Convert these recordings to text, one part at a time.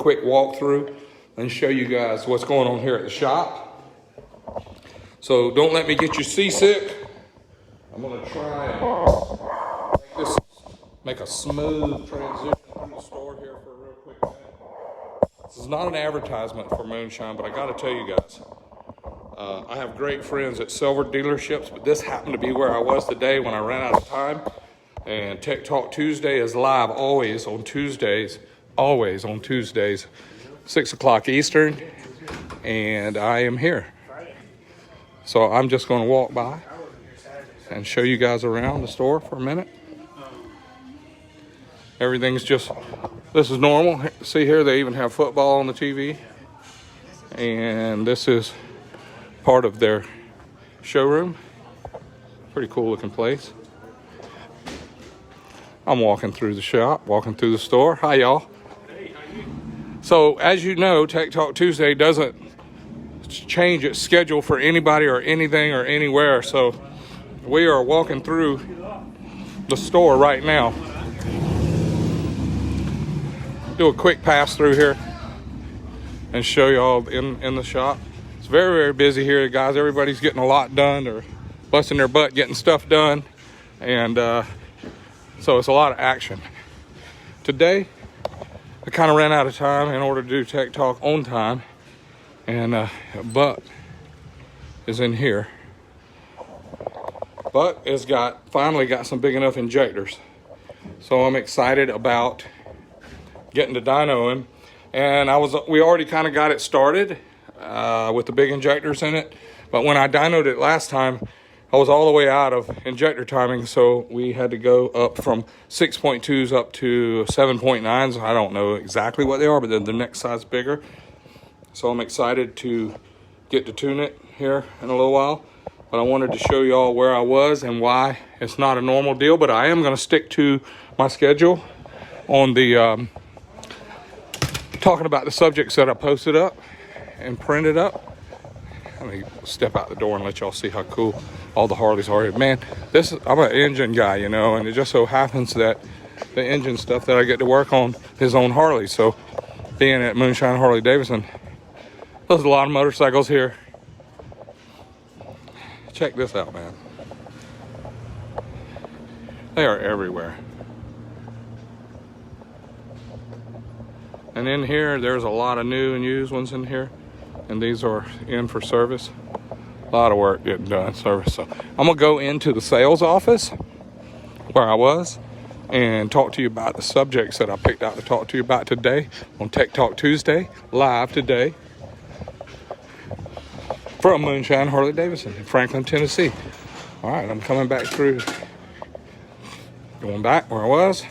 quick walkthrough and show you guys what's going on here at the shop. So don't let me get you seasick. I'm gonna try and make a smooth transition through the store here for a real quick minute. This is not an advertisement for moonshine, but I gotta tell you guys, I have great friends at Silver dealerships, but this happened to be where I was today when I ran out of time. And Tech Talk Tuesday is live always on Tuesdays, 6 o'clock Eastern, and I am here. So I'm just gonna walk by and show you guys around the store for a minute. Everything's just, this is normal. See here, they even have football on the TV. And this is part of their showroom. Pretty cool looking place. I'm walking through the shop, walking through the store. Hi, y'all. So, as you know, Tech Talk Tuesday doesn't change its schedule for anybody or anything or anywhere. So, we are walking through the store right now. Do a quick pass through here and show you all in the shop. It's very, very busy here, guys. Everybody's getting a lot done or busting their butt getting stuff done. And so it's a lot of action. Today, I kind of ran out of time in order to do Tech Talk on time. And Buck is in here. Buck has finally got some big enough injectors. So I'm excited about getting to dyno him. And we already kind of got it started with the big injectors in it. But when I dynoed it last time, I was all the way out of injector timing, so we had to go up from 6.2s up to 7.9s. I don't know exactly what they are, but they're the next size bigger. So I'm excited to get to tune it here in a little while. But I wanted to show you all where I was and why it's not a normal deal. But I am going to stick to my schedule on the talking about the subjects that I posted up and printed up. Let me step out the door and let y'all see how cool all the Harleys are here. Man, I'm an engine guy, you know, and it just so happens that the engine stuff that I get to work on is on Harley. So being at Moonshine Harley Davidson, there's a lot of motorcycles here. Check this out, man. They are everywhere. And in here, there's a lot of new and used ones in here. And these are in for service. A lot of work getting done, service. So I'm gonna go into the sales office where I was and talk to you about the subjects that I picked out to talk to you about today on Tech Talk Tuesday, live today from Moonshine Harley Davidson in Franklin, Tennessee. All right, I'm coming back through, going back where I was.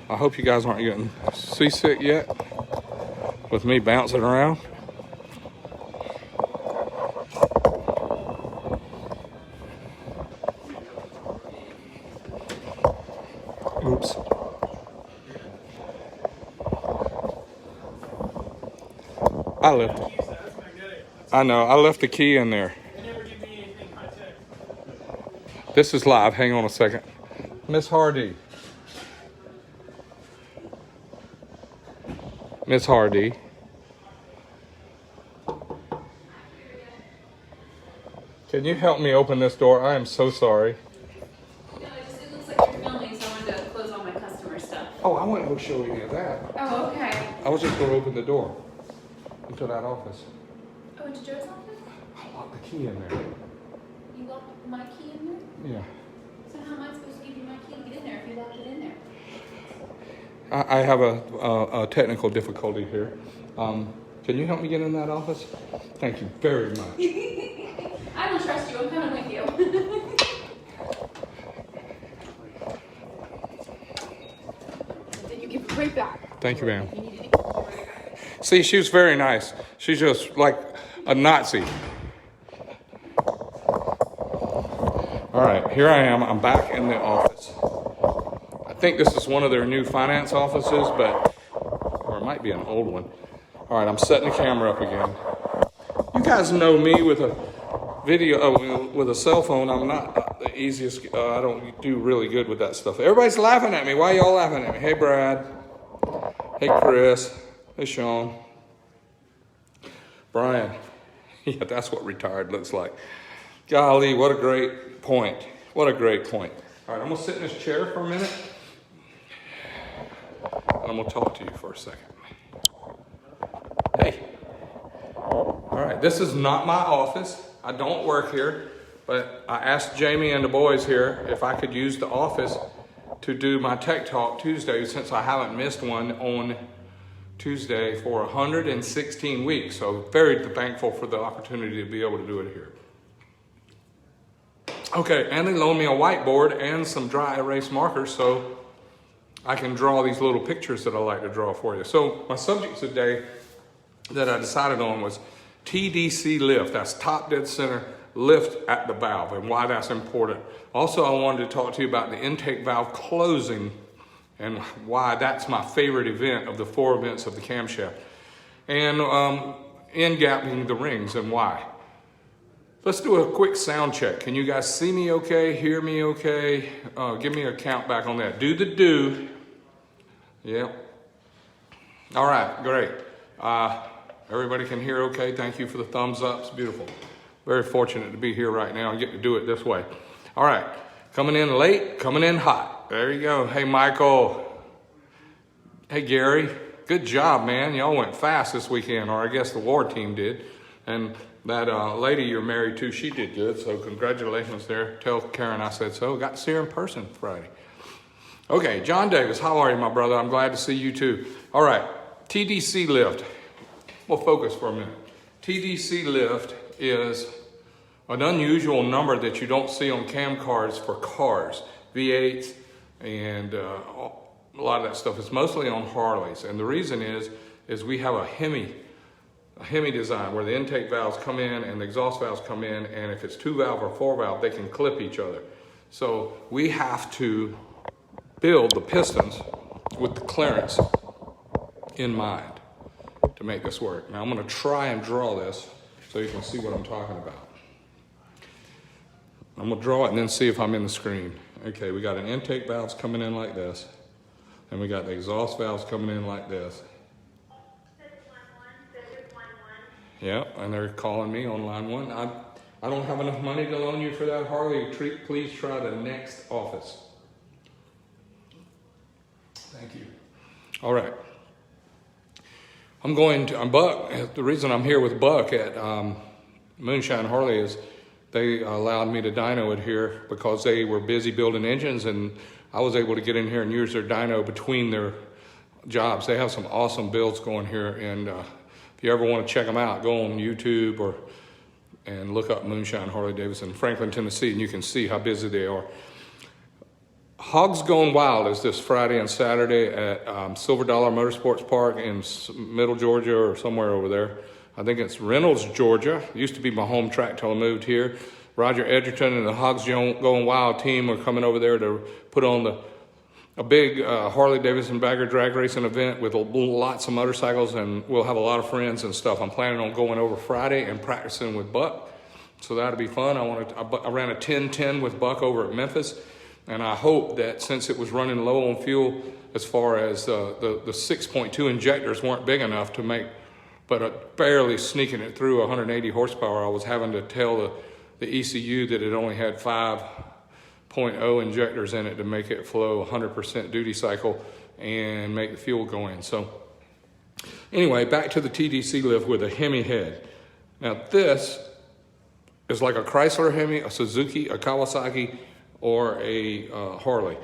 I hope you guys aren't getting seasick yet with me bouncing around. Oops. I know, I left the key in there. This is live, hang on a second. Miss Hardy. Miss Hardy. Can you help me open this door? I am so sorry. No, it looks like you're filming, so I wanted to close all my customer stuff. Oh, I wasn't going to show any of that. Oh, okay. I was just going to open the door into that office. Oh, into Joe's office? I locked the key in there. You locked my key in there? Yeah. So how am I supposed to give you my key to get in there if you locked it in there? I have a technical difficulty here. Can you help me get in that office? Thank you very much. I don't trust you. I'm coming with you. Then you give it right back. Thank you, ma'am. See, she was very nice. She's just like a Nazi. All right, here I am. I'm back in the office. I think this is one of their new finance offices, or it might be an old one. All right, I'm setting the camera up again. You guys know me with a with a cell phone. I'm not the easiest. I don't do really good with that stuff. Everybody's laughing at me. Why y'all laughing at me? Hey, Brad. Hey, Chris. Hey, Sean. Brian. Yeah, that's what retired looks like. Golly, what a great point. What a great point. All right, I'm gonna sit in this chair for a minute. And I'm gonna talk to you for a second. Hey. All right, this is not my office. I don't work here, but I asked Jamie and the boys here if I could use the office to do my Tech Talk Tuesday, since I haven't missed one on Tuesday for 116 weeks. So very thankful for the opportunity to be able to do it here. Okay, and they loaned me a whiteboard and some dry erase markers so I can draw these little pictures that I like to draw for you. So my subject today that I decided on was TDC lift. That's top dead center lift at the valve, and why that's important. Also, I wanted to talk to you about the intake valve closing and why that's my favorite event of the 4 events of the camshaft. And end gapping the rings and why. Let's do a quick sound check. Can you guys see me okay, hear me okay? Give me a count back on that. Do the do. Yep. All right, great. Everybody can hear okay. Thank you for the thumbs up. It's beautiful. Very fortunate to be here right now and get to do it this way. All right, coming in late, coming in hot. There you go. Hey, Michael. Hey, Gary. Good job, man. Y'all went fast this weekend, or I guess the war team did. And that lady you're married to, she did good, so congratulations there. Tell Karen I said so. Got to see her in person Friday. Okay, John Davis, how are you, my brother? I'm glad to see you too. All right, TDC lift. We'll focus for a minute. TDC lift is an unusual number that you don't see on cam cars for cars, V8s, and a lot of that stuff. It's mostly on Harleys, and the reason is we have a Hemi design where the intake valves come in and the exhaust valves come in, and if it's 2-valve or 4-valve, they can clip each other. So we have to build the pistons with the clearance in mind to make this work. Now I'm going to try and draw this so you can see what I'm talking about. I'm going to draw it and then see if I'm in the screen. Okay, we got an intake valves coming in like this, and we got the exhaust valves coming in like this. Yeah, and they're calling me on line 1. I don't have enough money to loan you for that, Harley. Please try the next office. Thank you. All right. I'm Buck. The reason I'm here with Buck at Moonshine Harley is they allowed me to dyno it here because they were busy building engines, and I was able to get in here and use their dyno between their jobs. They have some awesome builds going here, and if you ever want to check them out, go on YouTube and look up Moonshine Harley Davidson, Franklin, Tennessee, and you can see how busy they are. Hogs Gone Wild is this Friday and Saturday at Silver Dollar Motorsports Park in Middle Georgia or somewhere over there. I think it's Reynolds, Georgia. It used to be my home track till I moved here. Roger Edgerton and the Hogs Gone Wild team are coming over there to put on a big Harley Davidson bagger drag racing event with lots of motorcycles, and we'll have a lot of friends and stuff. I'm planning on going over Friday and practicing with Buck, so that'll be fun. I ran a 10-10 with Buck over at Memphis, and I hope that since it was running low on fuel, as far as the 6.2 injectors weren't big enough to make, but barely sneaking it through 180 horsepower, I was having to tell the ECU that it only had 5.0 injectors in it to make it flow 100% duty cycle and make the fuel go in. So anyway, back to the TDC lift with a Hemi head. Now this is like a Chrysler Hemi, a Suzuki, a Kawasaki, or a Harley.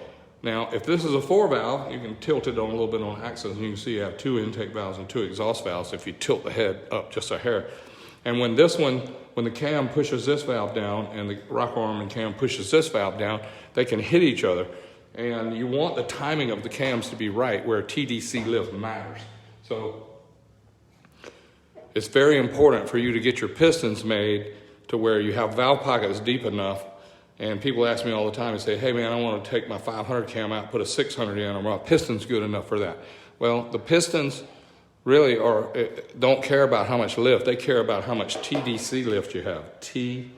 Now, if this is a 4-valve, you can tilt it on a little bit on axis, and you can see you have 2 intake valves and 2 exhaust valves if you tilt the head up just a hair. And when the cam pushes this valve down and the rocker arm and cam pushes this valve down, they can hit each other. And you want the timing of the cams to be right where TDC lift matters. So it's very important for you to get your pistons made to where you have valve pockets deep enough. And people ask me all the time and say, hey man, I want to take my 500 cam out, put a 600 in, or my piston's good enough for that. Well, the pistons really don't care about how much lift. They care about how much TDC lift you have. TDC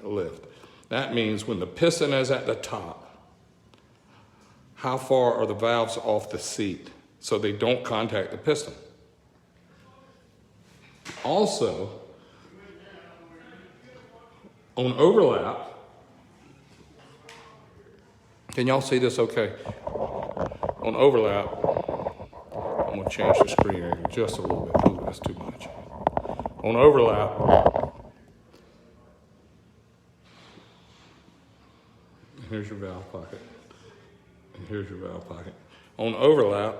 lift. That means when the piston is at the top, how far are the valves off the seat? so they don't contact the piston. Also, on overlap, can y'all see this okay? On overlap, I'm gonna change the screen angle just a little bit. Ooh, that's too much. On overlap, here's your valve pocket, and here's your valve pocket. On overlap,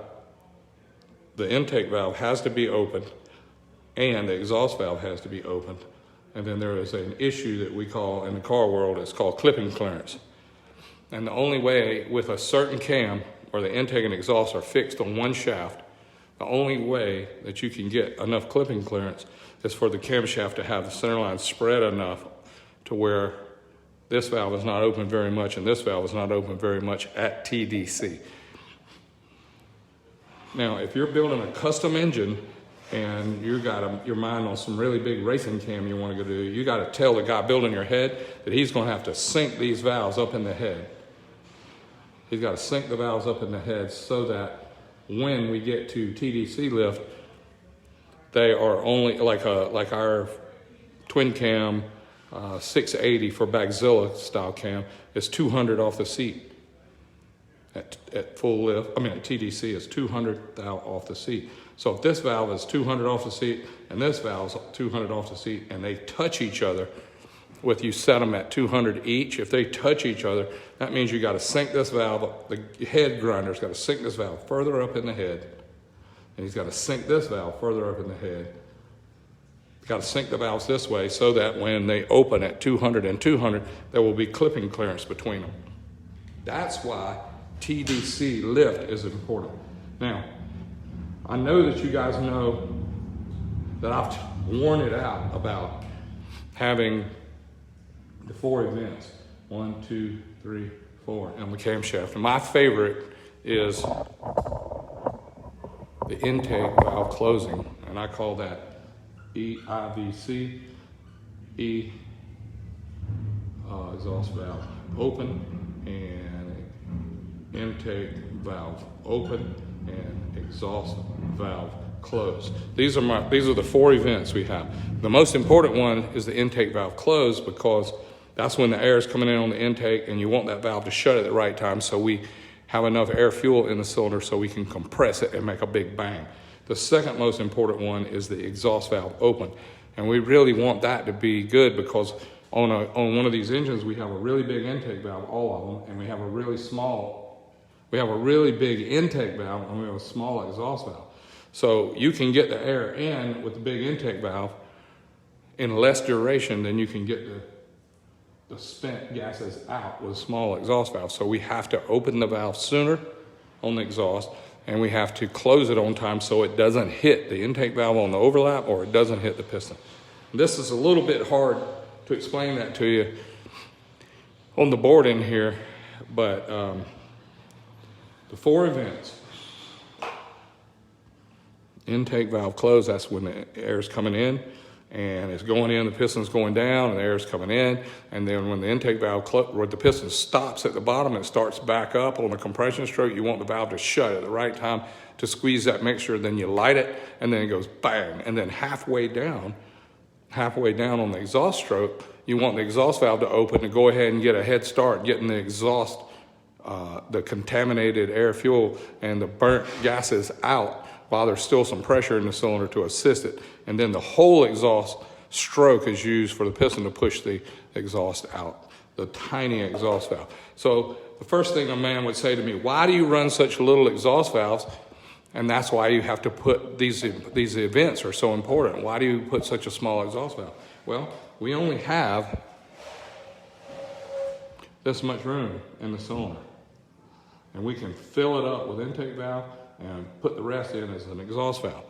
the intake valve has to be opened and the exhaust valve has to be opened. And then there is an issue that we call, in the car world, it's called clipping clearance. And the only way with a certain cam where the intake and exhaust are fixed on one shaft, the only way that you can get enough clipping clearance is for the camshaft to have the center line spread enough to where this valve is not open very much and this valve is not open very much at TDC. Now, if you're building a custom engine and you got your mind on some really big racing cam you want to go do, you got to tell the guy building your head that he's going to have to sink these valves up in the head. He's got to sink the valves up in the head so that when we get to TDC lift, they are only like our twin cam 680 for Bagzilla style cam is 200 off the seat. At full lift, I mean at TDC is 200 off the seat. So if this valve is 200 off the seat and this valve is 200 off the seat and they touch each other, with you set them at 200 each, if they touch each other, that means you got to sink this valve, the head grinder's got to sink this valve further up in the head, and he's got to sink this valve further up in the head. You've got to sink the valves this way so that when they open at 200 and 200, there will be clipping clearance between them. That's why TDC lift is important. Now, I know that you guys know that I've worn it out about having the 4 events, 1, 2, 3, 4, and the camshaft. And my favorite is the intake valve closing, and I call that EIVC, exhaust valve open, and intake valve open, and exhaust valve closed. These are the 4 events we have. The most important one is the intake valve closed because that's when the air is coming in on the intake and you want that valve to shut at the right time so we have enough air fuel in the cylinder so we can compress it and make a big bang. The second most important one is the exhaust valve open. And we really want that to be good because on one of these engines we have a really big intake valve, all of them, and we have a really big intake valve and we have a small exhaust valve. So you can get the air in with the big intake valve in less duration than you can get the spent gases out with a small exhaust valve. So we have to open the valve sooner on the exhaust, and we have to close it on time so it doesn't hit the intake valve on the overlap or it doesn't hit the piston. This is a little bit hard to explain that to you on the board in here, but the 4 events. Intake valve closed, that's when the air is coming in and it's going in, the piston's going down and the air is coming in, and then when the intake valve, where the piston stops at the bottom and starts back up on the compression stroke, you want the valve to shut at the right time to squeeze that mixture, then you light it and then it goes bang, and then halfway down on the exhaust stroke, you want the exhaust valve to open to go ahead and get a head start getting the exhaust, the contaminated air fuel and the burnt gases out while there's still some pressure in the cylinder to assist it. And then the whole exhaust stroke is used for the piston to push the exhaust out, the tiny exhaust valve. So the first thing a man would say to me, why do you run such little exhaust valves? And that's why you have to put these events are so important. Why do you put such a small exhaust valve? Well, we only have this much room in the cylinder, and we can fill it up with intake valve and put the rest in as an exhaust valve.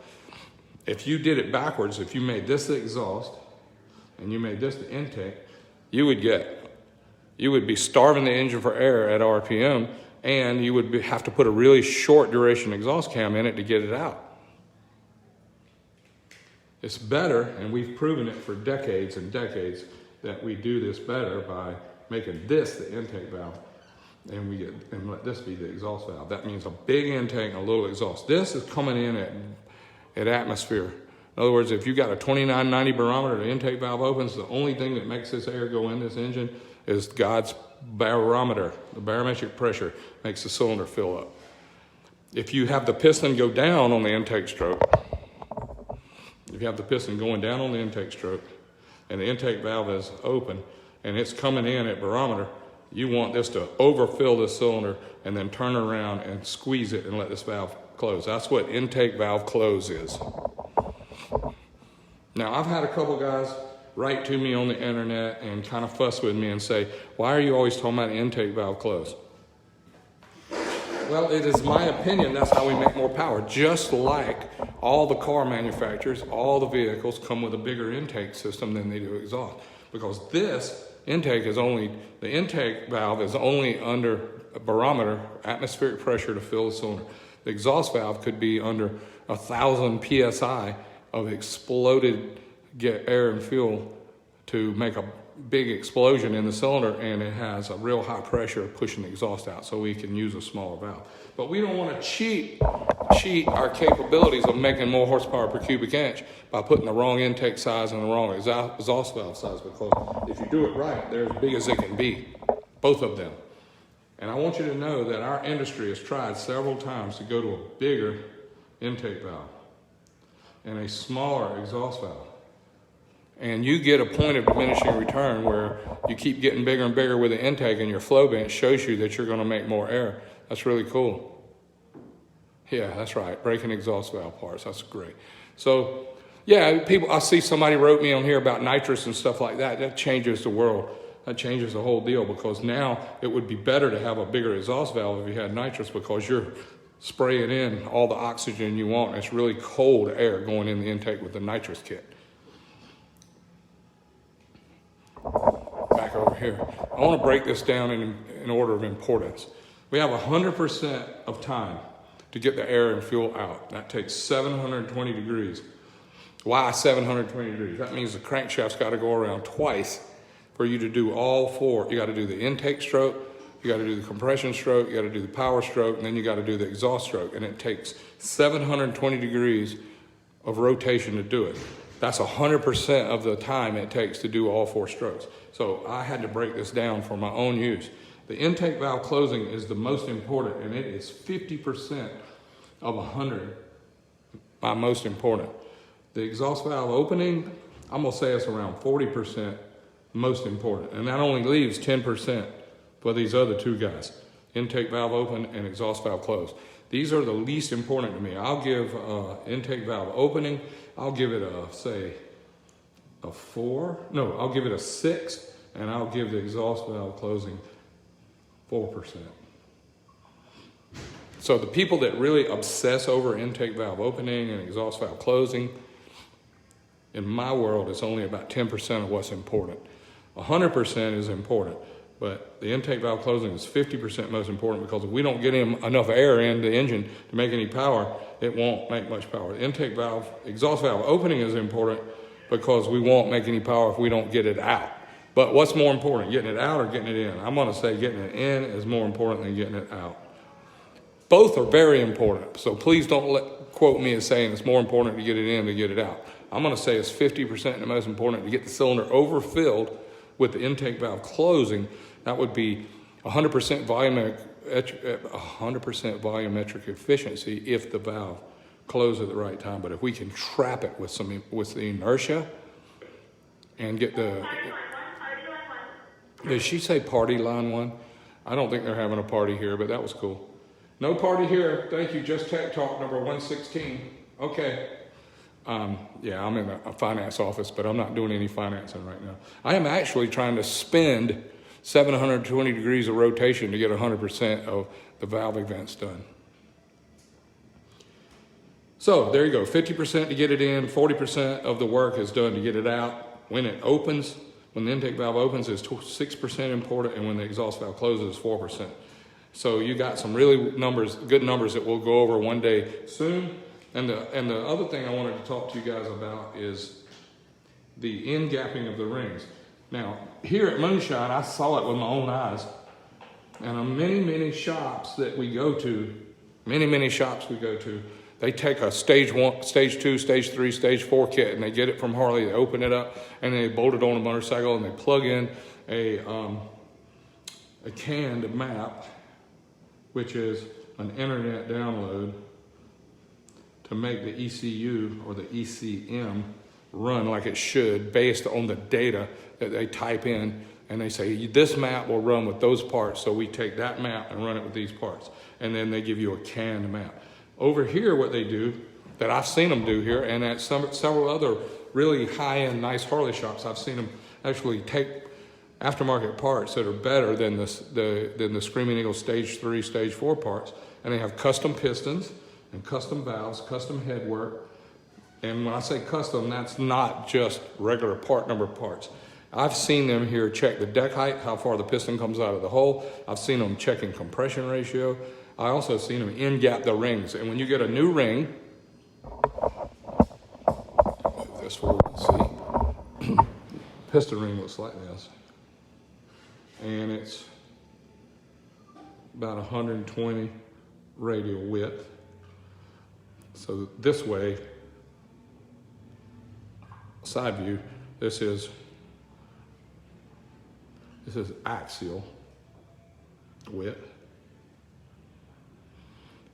If you did it backwards, if you made this the exhaust and you made this the intake, you would be starving the engine for air at RPM, and you would have to put a really short duration exhaust cam in it to get it out. It's better, and we've proven it for decades and decades, that we do this better by making this the intake valve. and let this be the exhaust valve. That means a big intake and a little exhaust. This is coming in at atmosphere. In other words, if you got a 2990 barometer, the intake valve opens, the only thing that makes this air go in this engine is God's barometer. The barometric pressure makes the cylinder fill up. If you have the piston go down on the intake stroke, if you have the piston going down on the intake stroke and the intake valve is open and it's coming in at barometer, you want this to overfill this cylinder and then turn around and squeeze it and let this valve close. That's what intake valve close is. Now, I've had a couple guys write to me on the internet and kind of fuss with me and say, why are you always talking about intake valve close? Well, it is my opinion that's how we make more power. Just like all the car manufacturers, all the vehicles come with a bigger intake system than they do exhaust. Because this intake is only, the intake valve is only under a barometer, atmospheric pressure to fill the cylinder. The exhaust valve could be under 1,000 PSI of exploded air and fuel to make a big explosion in the cylinder, and it has a real high pressure pushing the exhaust out, so we can use a smaller valve. But we don't want to cheat our capabilities of making more horsepower per cubic inch by putting the wrong intake size and the wrong exhaust valve size, because if you do it right, they're as big as they can be, both of them. And I want you to know that our industry has tried several times to go to a bigger intake valve and a smaller exhaust valve. And you get a point of diminishing return where you keep getting bigger and bigger with the intake, and your flow bench shows you that you're going to make more air. That's really cool. Yeah, that's right. Breaking exhaust valve parts. That's great. So, yeah, I see somebody wrote me on here about nitrous and stuff like that. That changes the world. That changes the whole deal, because now it would be better to have a bigger exhaust valve if you had nitrous, because you're spraying in all the oxygen you want. It's really cold air going in the intake with the nitrous kit. Back over here. I want to break this down in order of importance. We have 100% of time to get the air and fuel out. That takes 720 degrees. Why 720 degrees? That means the crankshaft's got to go around twice for you to do all four. You got to do the intake stroke, you got to do the compression stroke, you got to do the power stroke, and then you got to do the exhaust stroke. And it takes 720 degrees of rotation to do it. That's 100% of the time it takes to do all four strokes. So I had to break this down for my own use. The intake valve closing is the most important, and it is 50% of 100 by most important. The exhaust valve opening, I'm gonna say it's around 40% most important. And that only leaves 10% for these other two guys, intake valve open and exhaust valve close. These are the least important to me. I'll give intake valve opening, I'll give it say a 4. No, I'll give it a 6, and I'll give the exhaust valve closing 4%. So the people that really obsess over intake valve opening and exhaust valve closing, in my world, it's only about 10% of what's important. 100% is important. But the intake valve closing is 50% most important, because if we don't get enough air in the engine to make any power, it won't make much power. The intake valve, exhaust valve opening is important because we won't make any power if we don't get it out. But what's more important, getting it out or getting it in? I'm going to say getting it in is more important than getting it out. Both are very important, so please don't quote me as saying it's more important to get it in than to get it out. I'm going to say it's 50% the most important to get the cylinder overfilled with the intake valve closing. That would be 100% volumetric efficiency if the valve closes at the right time. But if we can trap it with the inertia and get the... Did she say party line 1? I don't think they're having a party here, but that was cool. No party here. Thank you. Just Tech Talk number 116. Okay. Yeah, I'm in a finance office, but I'm not doing any financing right now. I am actually trying to spend 720 degrees of rotation to get 100% of the valve events done. So there you go, 50% to get it in, 40% of the work is done to get it out. When it opens, when the intake valve opens, it's 6% important, and when the exhaust valve closes, it's 4%. So you got some really good numbers that we'll go over one day soon. And the other thing I wanted to talk to you guys about is the end gapping of the rings. Now, here at Moonshine, I saw it with my own eyes. And many shops that we go to, many shops we go to, they take a stage 1, stage 2, stage 3, stage 4 kit, and they get it from Harley. They open it up, and they bolt it on a motorcycle, and they plug in a canned map, which is an internet download to make the ECU or the ECM run like it should based on the data that they type in. And they say, this map will run with those parts, so we take that map and run it with these parts. And then they give you a canned map. Over here, what they do, that I've seen them do here, and at several other really high-end, nice Harley shops, I've seen them actually take aftermarket parts that are better than the Screaming Eagle Stage 3, Stage 4 parts, and they have custom pistons and custom valves, custom headwork. And when I say custom, that's not just regular part number parts. I've seen them here check the deck height, how far the piston comes out of the hole. I've seen them checking compression ratio. I also seen them in-gap the rings. And when you get a new ring, move this forward and see, piston ring looks like this. And it's about 120 radial width. So this way, side view, this is axial width.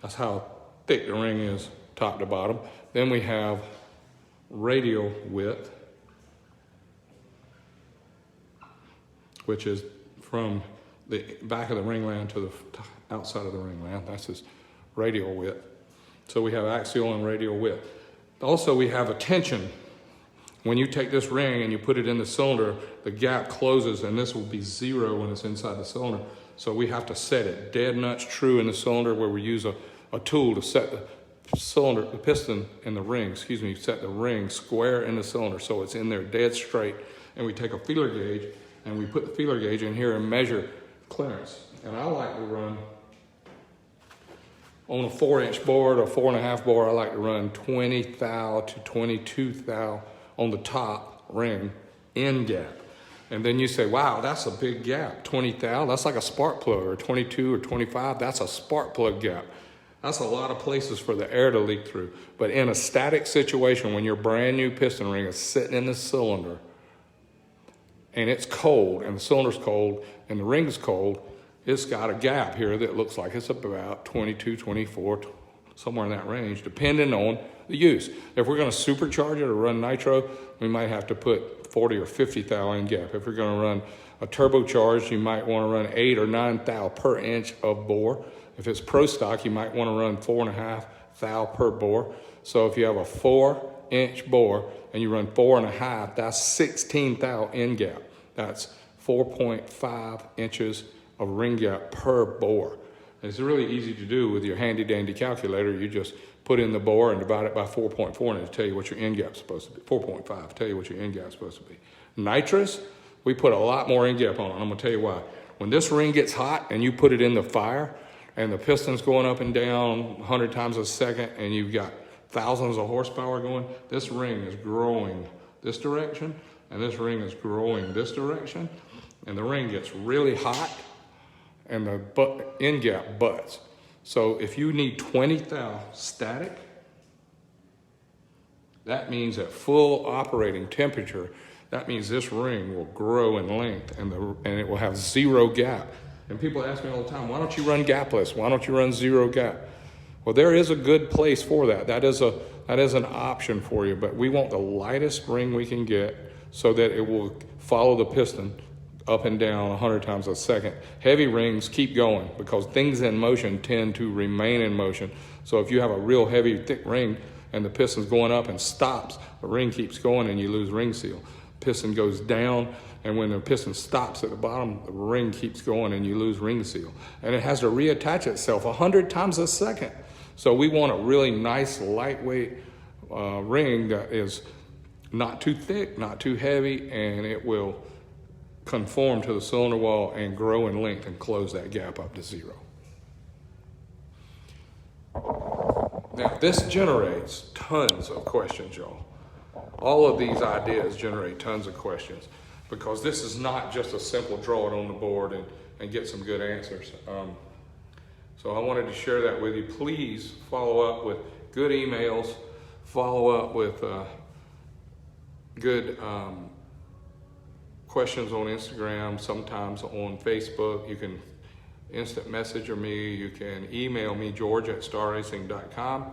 That's how thick the ring is, top to bottom. Then we have radial width, which is from the back of the ringland to the outside of the ringland. That's his radial width. So we have axial and radial width. Also, we have a tension. When you take this ring and you put it in the cylinder, the gap closes, and this will be 0 when it's inside the cylinder. So we have to set it dead nuts true in the cylinder, where we use a tool to set the piston in the ring, set the ring square in the cylinder so it's in there dead straight. And we take a feeler gauge and we put the feeler gauge in here and measure clearance. And I like to run on a 4-inch bore or 4.5 bore. I like to run 20 thou to 22 thou on the top ring in gap. And then you say, wow, that's a big gap. 20 thou, that's like a spark plug, or 22 or 25, that's a spark plug gap. That's a lot of places for the air to leak through. But in a static situation, when your brand new piston ring is sitting in the cylinder and it's cold, and the cylinder's cold, and the ring's cold, it's got a gap here that looks like it's about 22, 24, somewhere in that range, depending on the use. If we're gonna supercharge it or run nitro, we might have to put 40 or 50 thou in gap. If we're gonna run a turbocharged, you might wanna run 8 or 9 thou per inch of bore. If it's pro stock, you might wanna run 4.5 thou per bore. So if you have a 4-inch bore and you run 4.5, that's 16 thou in gap. That's 4.5 inches of ring gap per bore. And it's really easy to do with your handy dandy calculator. You just put in the bore and divide it by 4.4, and it'll tell you what your end gap's supposed to be. 4.5, tell you what your end gap's supposed to be. Nitrous, we put a lot more end gap on it. I'm gonna tell you why. When this ring gets hot and you put it in the fire, and the piston's going up and down 100 times a second, and you've got thousands of horsepower going, this ring is growing this direction, and this ring is growing this direction, and the ring gets really hot, and the end gap butts. So if you need 20 thou static, that means at full operating temperature, that means this ring will grow in length, and it will have 0 gap. And people ask me all the time, why don't you run gapless? Why don't you run 0 gap? Well, there is a good place for that. That is an option for you, but we want the lightest ring we can get so that it will follow the piston up and down 100 times a second. Heavy rings keep going because things in motion tend to remain in motion. So if you have a real heavy, thick ring and the piston's going up and stops, the ring keeps going and you lose ring seal. Piston goes down, and when the piston stops at the bottom, the ring keeps going and you lose ring seal. And it has to reattach itself 100 times a second. So we want a really nice, lightweight ring that is not too thick, not too heavy, and it will conform to the cylinder wall and grow in length and close that gap up to 0. Now, this generates tons of questions, y'all. All of these ideas generate tons of questions because this is not just a simple draw it on the board and get some good answers. So I wanted to share that with you. Please follow up with good emails, follow up with good questions on Instagram, sometimes on Facebook. You can instant message me, you can email me, george@starracing.com.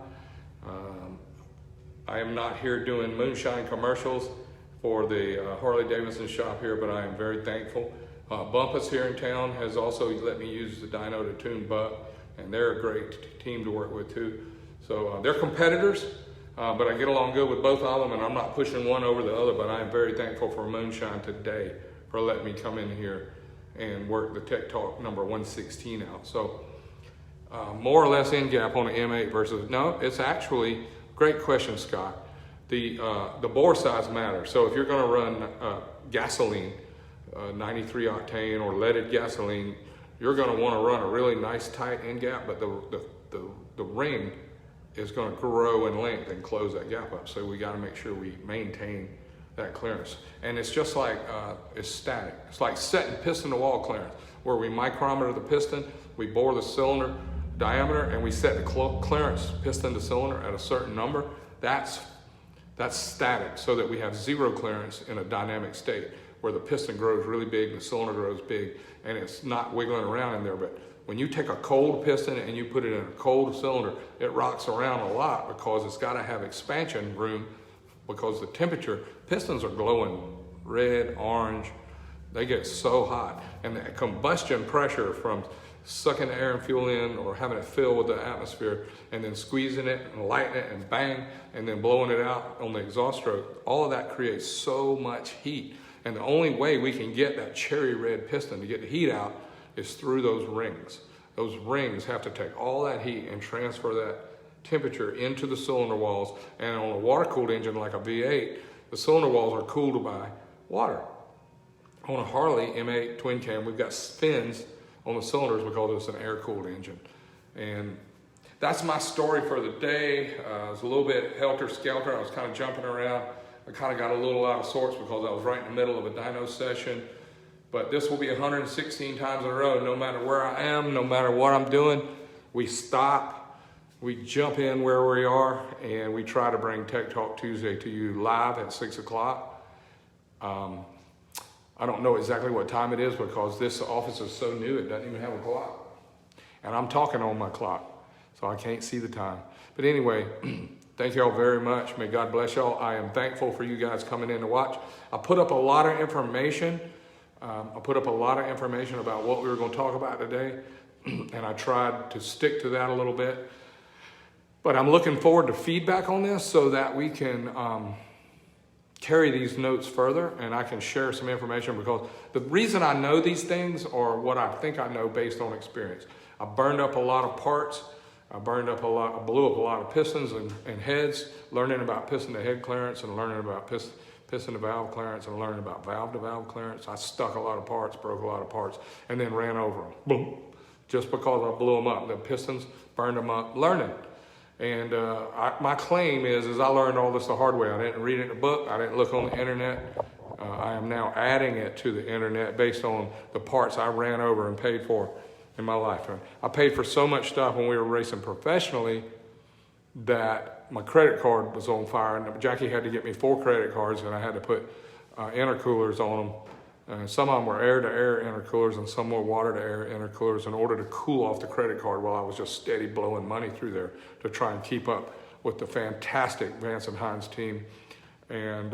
I am not here doing moonshine commercials for the Harley Davidson shop here, but I am very thankful. Bumpus here in town has also let me use the dyno to tune Buck, and they're a great team to work with too. So they're competitors, but I get along good with both of them, and I'm not pushing one over the other, but I am very thankful for Moonshine today for letting me come in here and work the Tech Talk number 116 out. So more or less in gap on the M8 versus, no, it's actually, great question, Scott. The bore size matters. So if you're gonna run gasoline, 93 octane or leaded gasoline, you're gonna wanna run a really nice tight end gap, but the ring is gonna grow in length and close that gap up. So we gotta make sure we maintain that clearance. And it's just like, it's static. It's like setting piston to wall clearance, where we micrometer the piston, we bore the cylinder diameter, and we set the clearance piston to cylinder at a certain number. That's static, so that we have zero clearance in a dynamic state, where the piston grows really big, the cylinder grows big, and it's not wiggling around in there. But when you take a cold piston and you put it in a cold cylinder, it rocks around a lot because it's got to have expansion room, because the temperature, pistons are glowing red, orange, they get so hot. And the combustion pressure from sucking the air and fuel in, or having it fill with the atmosphere, and then squeezing it and lighting it and bang, and then blowing it out on the exhaust stroke, all of that creates so much heat. And the only way we can get that cherry red piston to get the heat out is through those rings. Those rings have to take all that heat and transfer that temperature into the cylinder walls. And on a water-cooled engine like a V8, the cylinder walls are cooled by water. On a Harley M8 twin cam, we've got fins on the cylinders because it's an air-cooled engine. And that's my story for the day. It was a little bit helter-skelter. I was kind of jumping around. I kind of got a little out of sorts because I was right in the middle of a dyno session. But this will be 116 times in a row. No matter where I am, no matter what I'm doing, we stop, we jump in where we are, and we try to bring Tech Talk Tuesday to you live at 6 o'clock. I don't know exactly what time it is because this office is so new, it doesn't even have a clock. And I'm talking on my clock, so I can't see the time. But anyway, thank y'all very much. May God bless y'all. I am thankful for you guys coming in to watch. I put up a lot of information. About what we were going to talk about today, and I tried to stick to that a little bit. But I'm looking forward to feedback on this so that we can carry these notes further, and I can share some information, because the reason I know these things are what I think I know based on experience. I burned up a lot of parts. I blew up a lot of pistons and heads, learning about piston to head clearance and learning about piston to valve clearance and learning about valve to valve clearance. I stuck a lot of parts, broke a lot of parts, and then ran over them. Boom. Just because I blew them up. The pistons, burned them up, learning. And my claim is I learned all this the hard way. I didn't read it in a book. I didn't look on the internet. I am now adding it to the internet based on the parts I ran over and paid for in my lifetime. I paid for so much stuff when we were racing professionally that my credit card was on fire, and Jackie had to get me 4 credit cards, and I had to put intercoolers on them. Some of them were air-to-air intercoolers, and some were water-to-air intercoolers, in order to cool off the credit card while I was just steady blowing money through there to try and keep up with the fantastic Vance and Hines team and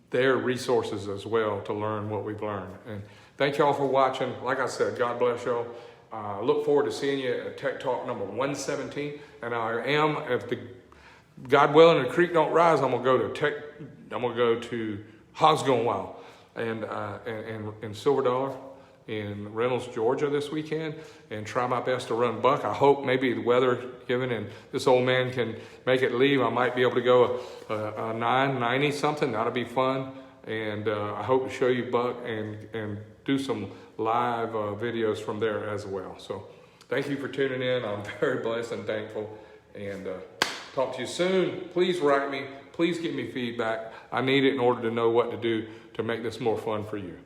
their resources as well to learn what we've learned. And thank y'all for watching. Like I said, God bless y'all. Look forward to seeing you at Tech Talk number 117. And I am, if the God willing, the creek don't rise, I'm gonna go to Hogs Going Wild and in Silver Dollar in Reynolds, Georgia this weekend, and try my best to run Buck. I hope maybe the weather given and this old man can make it leave. I might be able to go a 990 something. That'll be fun. And I hope to show you Buck and do some live videos from there as well. So thank you for tuning in. I'm very blessed and thankful. And talk to you soon. Please write me. Please give me feedback. I need it in order to know what to do to make this more fun for you.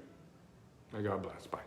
May God bless. Bye.